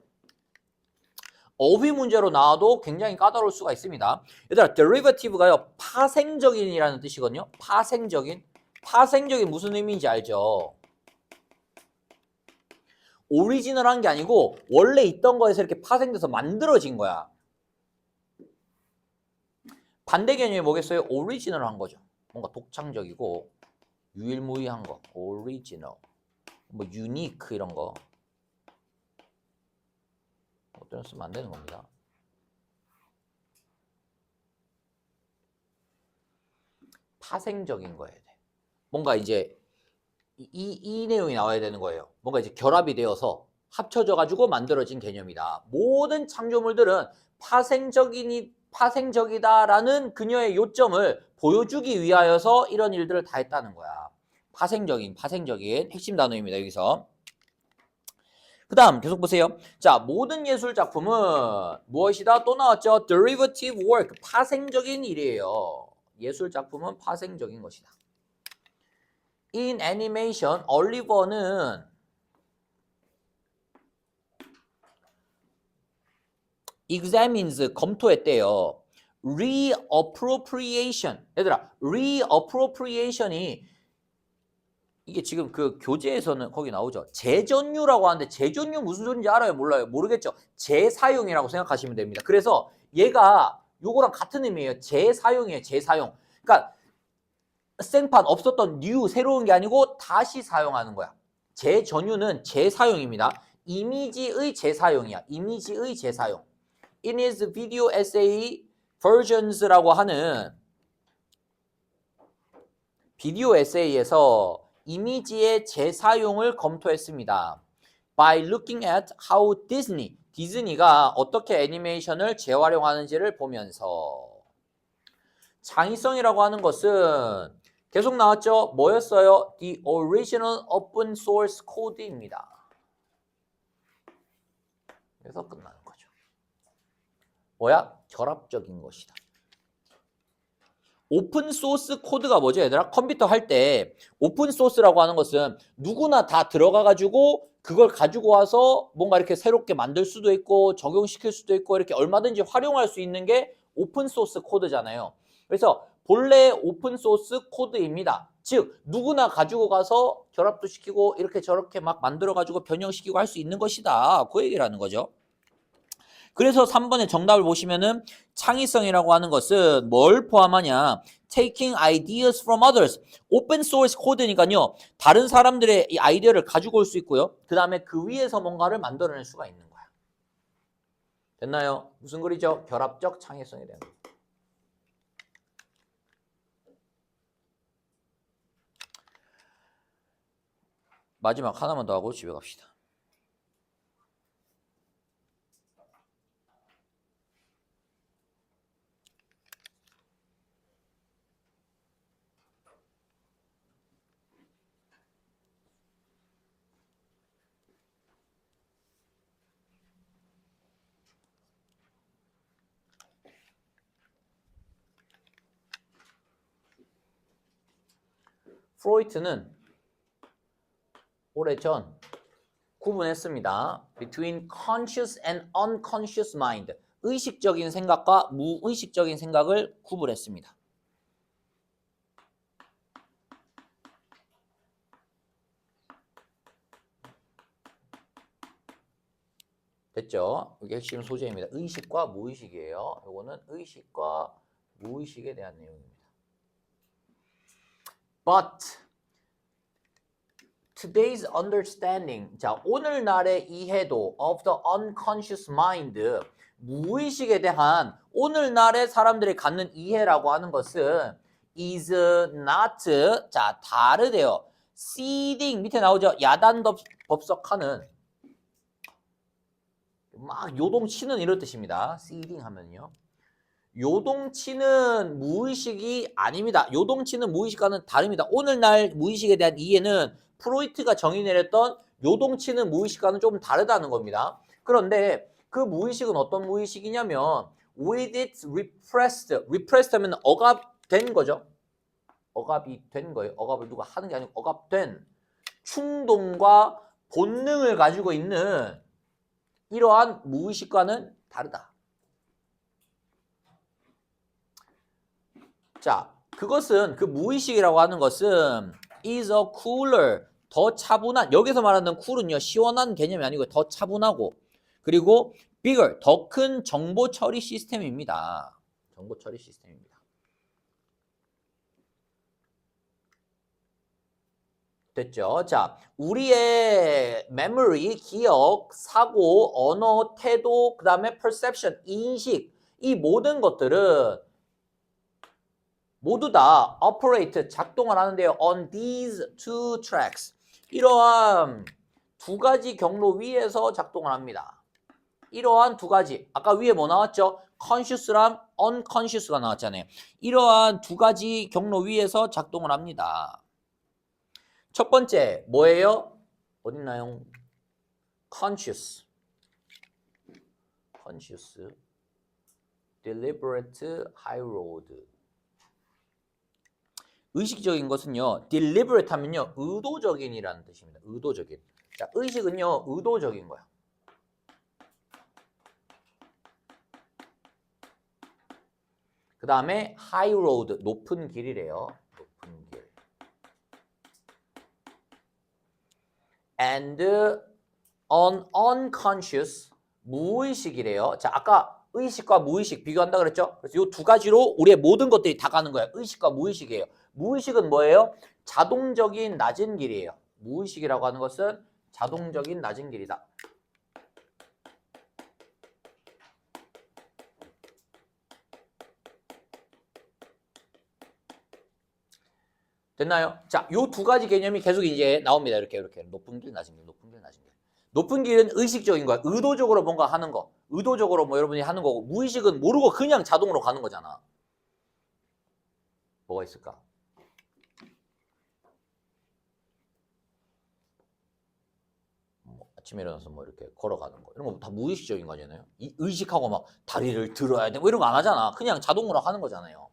어휘 문제로 나와도 굉장히 까다로울 수가 있습니다. 얘들아, derivative가요, 파생적인이라는 뜻이거든요. 파생적인 무슨 의미인지 알죠? 오리지널한 게 아니고 원래 있던 거에서 이렇게 파생돼서 만들어진 거야. 반대 개념이 뭐겠어요? 오리지널한 거죠. 뭔가 독창적이고 유일무이한 거, 오리지널, 뭐 유니크 이런 거 어떤 쓰면 안 되는 겁니다. 파생적인 거여야 돼. 뭔가 이제 이 내용이 나와야 되는 거예요. 뭔가 이제 결합이 되어서 합쳐져 가지고 만들어진 개념이다. 모든 창조물들은 파생적이다라는 그녀의 요점을 보여주기 위하여서 이런 일들을 다 했다는 거야. 파생적인 핵심 단어입니다. 여기서. 그 다음 계속 보세요. 자, 모든 예술 작품은 무엇이다? 또 나왔죠. derivative work, 파생적인 일이에요. 예술 작품은 파생적인 것이다. In animation, 올리버는 examines 검토했대요. reappropriation. 얘들아, reappropriation이 이게 지금 그 교재에서는 거기 나오죠. 재전유라고 하는데 재전유 무슨 소리인지 알아요? 몰라요? 모르겠죠. 재사용이라고 생각하시면 됩니다. 그래서 얘가 요거랑 같은 의미예요. 재사용이에요. 재사용. 그러니까 생판 없었던 new 새로운 게 아니고 다시 사용하는 거야. 재전유는 재사용입니다. 이미지의 재사용이야. 이미지의 재사용. In his video essay versions라고 하는 비디오 에세이에서 이미지의 재사용을 검토했습니다. By looking at how 디즈니가 어떻게 애니메이션을 재활용하는지를 보면서 창의성이라고 하는 것은 계속 나왔죠? 뭐였어요? The original open source code입니다. 그래서 끝나는 거죠. 뭐야? 결합적인 것이다. 오픈 소스 코드가 뭐죠, 얘들아? 컴퓨터 할 때 오픈 소스라고 하는 것은 누구나 다 들어가 가지고 그걸 가지고 와서 뭔가 이렇게 새롭게 만들 수도 있고 적용시킬 수도 있고 이렇게 얼마든지 활용할 수 있는 게 오픈 소스 코드잖아요. 그래서 본래 오픈 소스 코드입니다. 즉 누구나 가지고 가서 결합도 시키고 이렇게 저렇게 막 만들어 가지고 변형시키고 할 수 있는 것이다. 그 얘기라는 거죠. 그래서 3번의 정답을 보시면은 창의성이라고 하는 것은 뭘 포함하냐? Taking ideas from others. 오픈 소스 코드니까요. 다른 사람들의 이 아이디어를 가지고 올 수 있고요. 그 다음에 그 위에서 뭔가를 만들어낼 수가 있는 거야. 됐나요? 무슨 글이죠? 결합적 창의성에 대한. 마지막 하나만 더 하고 집에 갑시다. 프로이트는 오래전 구분했습니다. Between conscious and unconscious mind. 의식적인 생각과 무의식적인 생각을 구분했습니다. 됐죠? 이게 핵심 소재입니다. 의식과 무의식이에요. 이거는 의식과 무의식에 대한 내용입니다. But today's understanding, 자 오늘날의 이해도 of the unconscious mind, 무의식에 대한 오늘날의 사람들이 갖는 이해라고 하는 것은 is not, 자 다르대요. seeding 밑에 나오죠. 야단 법석하는 막 요동치는 이런 뜻입니다. seeding 하면요. 요동치는 무의식이 아닙니다. 요동치는 무의식과는 다릅니다. 오늘날 무의식에 대한 이해는 프로이트가 정의 내렸던 요동치는 무의식과는 조금 다르다는 겁니다. 그런데 그 무의식은 어떤 무의식이냐면 with its repressed 하면 억압된 거죠. 억압이 된 거예요. 억압을 누가 하는 게 아니고 억압된 충동과 본능을 가지고 있는 이러한 무의식과는 다르다. 자, 그것은 그 무의식이라고 하는 것은 is a cooler, 더 차분한, 여기서 말하는 cool은요 시원한 개념이 아니고 더 차분하고 그리고 bigger, 더 큰 정보 처리 시스템입니다. 정보 처리 시스템입니다. 됐죠? 자, 우리의 memory, 기억, 사고, 언어, 태도, 그 다음에 perception, 인식, 이 모든 것들은 모두 다 operate, 작동을 하는데요. on these two tracks. 이러한 두 가지 경로 위에서 작동을 합니다. 이러한 두 가지. 아까 위에 뭐 나왔죠? conscious랑 unconscious가 나왔잖아요. 이러한 두 가지 경로 위에서 작동을 합니다. 첫 번째 뭐예요? 어딨나요? conscious, deliberate, high road. 의식적인 것은요, deliberate 하면요, 의도적인이라는 뜻입니다. 의도적인. 자, 의식은요, 의도적인 거야. 그 다음에 high road, 높은 길이래요. 높은 길. And unconscious, 무의식이래요. 자, 아까 의식과 무의식 비교한다 그랬죠? 그래서 이 두 가지로 우리의 모든 것들이 다 가는 거예요. 의식과 무의식이에요. 무의식은 뭐예요? 자동적인 낮은 길이에요. 무의식이라고 하는 것은 자동적인 낮은 길이다. 됐나요? 자, 요 두 가지 개념이 계속 이제 나옵니다. 이렇게 높은 길, 낮은 길, 높은 길, 낮은 길. 높은 길은 의식적인 거야. 의도적으로 뭔가 하는 거. 의도적으로 뭐 여러분이 하는 거고, 무의식은 모르고 그냥 자동으로 가는 거잖아. 뭐가 있을까? 뭐 아침에 일어나서 뭐 이렇게 걸어가는 거. 이런 거 다 무의식적인 거잖아요. 이 의식하고 막 다리를 들어야 돼. 뭐 이런 거 안 하잖아. 그냥 자동으로 하는 거잖아요.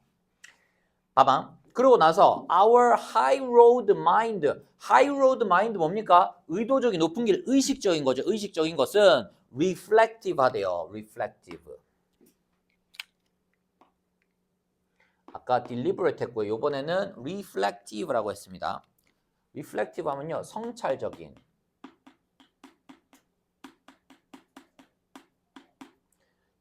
봐봐. 그러고 나서 our high road mind. high road mind 뭡니까? 의도적인 높은 길, 의식적인 거죠. 의식적인 것은 reflective 하대요. reflective. 아까 deliberate 했고요. 이번에는 reflective라고 했습니다. reflective 하면요. 성찰적인.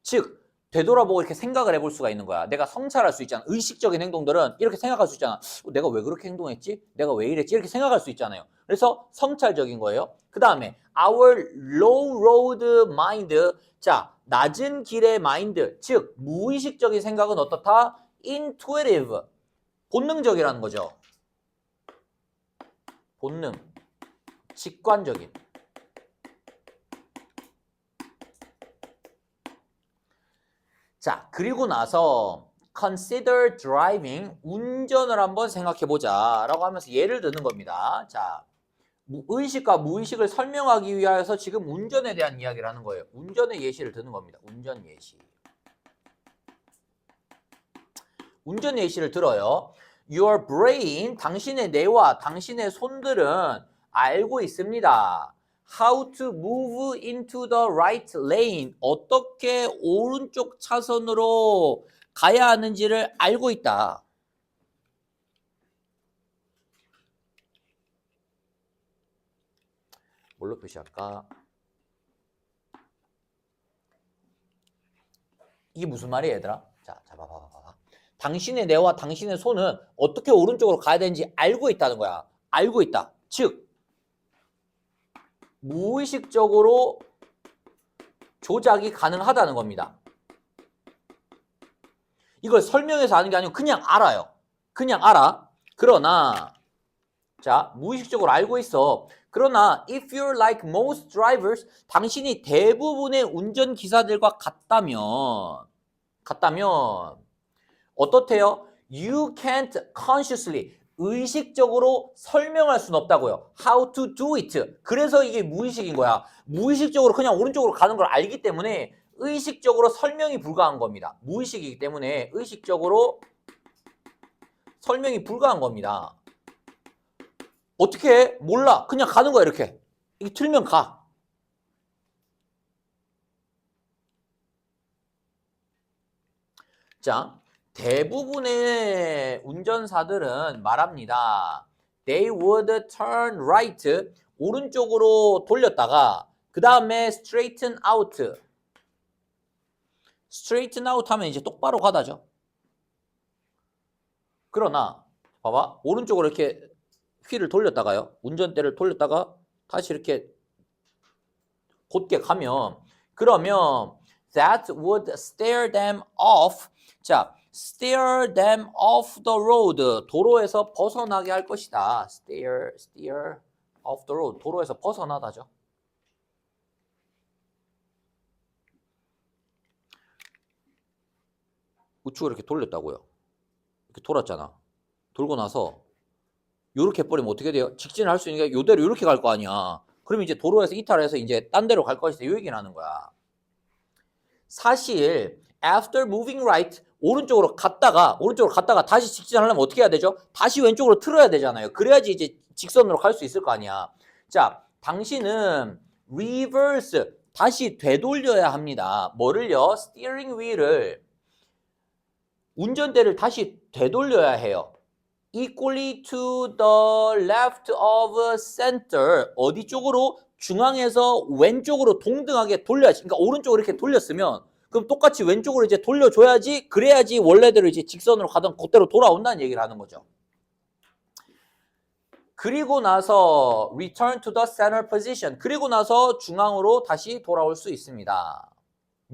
즉 되돌아보고 이렇게 생각을 해볼 수가 있는 거야. 내가 성찰할 수 있잖아. 의식적인 행동들은 이렇게 생각할 수 있잖아. 내가 왜 그렇게 행동했지? 내가 왜 이랬지? 이렇게 생각할 수 있잖아요. 그래서 성찰적인 거예요. 그 다음에 our low road mind. 자, 낮은 길의 마인드. 즉 무의식적인 생각은 어떻다? intuitive. 본능적이라는 거죠. 본능. 직관적인. 자, 그리고 나서 consider driving, 운전을 한번 생각해보자 라고 하면서 예를 드는 겁니다. 자, 의식과 무의식을 설명하기 위해서 지금 운전에 대한 이야기를 하는 거예요. 운전의 예시를 드는 겁니다. 운전 예시. 운전 예시를 들어요. Your brain, 당신의 뇌와 당신의 손들은 알고 있습니다. How to move into the right lane. 어떻게 오른쪽 차선으로 가야 하는지를 알고 있다. 뭘로 표시할까? 이게 무슨 말이야, 얘들아? 자, 봐봐. 당신의 뇌와 당신의 손은 어떻게 오른쪽으로 가야 되는지 알고 있다는 거야. 알고 있다. 즉, 무의식적으로 조작이 가능하다는 겁니다. 이걸 설명해서 아는 게 아니고 그냥 알아요. 그냥 알아. 그러나 자, 무의식적으로 알고 있어. 그러나 if you're like most drivers, 당신이 대부분의 운전기사들과 같다면 어떻대요? You can't consciously, 의식적으로 설명할 수는 없다고요. How to do it. 그래서 이게 무의식인 거야. 무의식적으로 그냥 오른쪽으로 가는 걸 알기 때문에 의식적으로 설명이 불가한 겁니다. 무의식이기 때문에 의식적으로 설명이 불가한 겁니다. 어떻게 해? 몰라. 그냥 가는 거야, 이렇게. 이게 틀면 가. 자, 대부분의 운전사들은 말합니다. They would turn right, 오른쪽으로 돌렸다가 그 다음에 straighten out. straighten out 하면 이제 똑바로 가다죠. 그러나 봐봐. 오른쪽으로 이렇게 휠을 돌렸다가요. 운전대를 돌렸다가 다시 이렇게 곧게 가면 그러면 that would steer them off. 자, steer them off the road. 도로에서 벗어나게 할 것이다. steer off the road. 도로에서 벗어나다죠. 우측으로 이렇게 돌렸다고요. 이렇게 돌았잖아. 돌고 나서 요렇게 버리면 어떻게 돼요? 직진을 할 수 있는 게 요대로 이렇게 갈 거 아니야. 그럼 이제 도로에서 이탈해서 이제 딴 데로 갈 것이다. 요 얘기를 하는 거야. 사실 after moving right, 오른쪽으로 갔다가 다시 직진하려면 어떻게 해야 되죠? 다시 왼쪽으로 틀어야 되잖아요. 그래야지 이제 직선으로 갈 수 있을 거 아니야. 자, 당신은 reverse, 다시 되돌려야 합니다. 뭐를요? 스티어링 휠을 운전대를 다시 되돌려야 해요. equally to the left of center. 어디 쪽으로? 중앙에서 왼쪽으로 동등하게 돌려야지. 그러니까 오른쪽으로 이렇게 돌렸으면 그럼 똑같이 왼쪽으로 이제 돌려줘야지. 그래야지 원래대로 이제 직선으로 가던 그대로 돌아온다는 얘기를 하는 거죠. 그리고 나서 return to the center position. 그리고 나서 중앙으로 다시 돌아올 수 있습니다.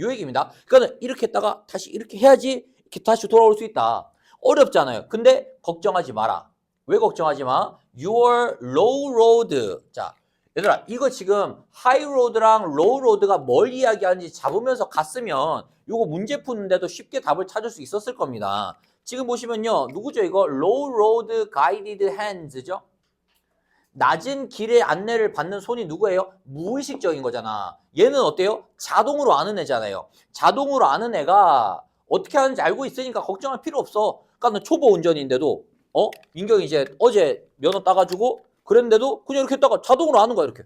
요 얘기입니다. 그러니까 이렇게 했다가 다시 이렇게 해야지 이렇게 다시 돌아올 수 있다. 어렵잖아요. 근데 걱정하지 마라. 왜 걱정하지 마? Your low road. 자, 얘들아, 이거 지금 high road랑 low road가 뭘 이야기하는지 잡으면서 갔으면 요거 문제 푸는데도 쉽게 답을 찾을 수 있었을 겁니다. 지금 보시면요. 누구죠? 이거 low road guided hands죠? 낮은 길의 안내를 받는 손이 누구예요? 무의식적인 거잖아. 얘는 어때요? 자동으로 아는 애잖아요. 자동으로 아는 애가 어떻게 하는지 알고 있으니까 걱정할 필요 없어. 그러니까 초보 운전인데도 민경이 이제 어제 면허 따가지고 그랬는데도 그냥 이렇게 했다가 자동으로 아는 거야. 이렇게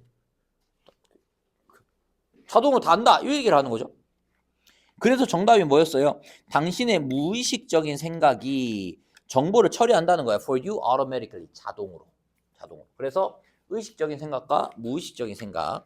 자동으로 다 안다 이 얘기를 하는 거죠. 그래서 정답이 뭐였어요? 당신의 무의식적인 생각이 정보를 처리한다는 거야. For you automatically. 자동으로. 그래서 의식적인 생각과 무의식적인 생각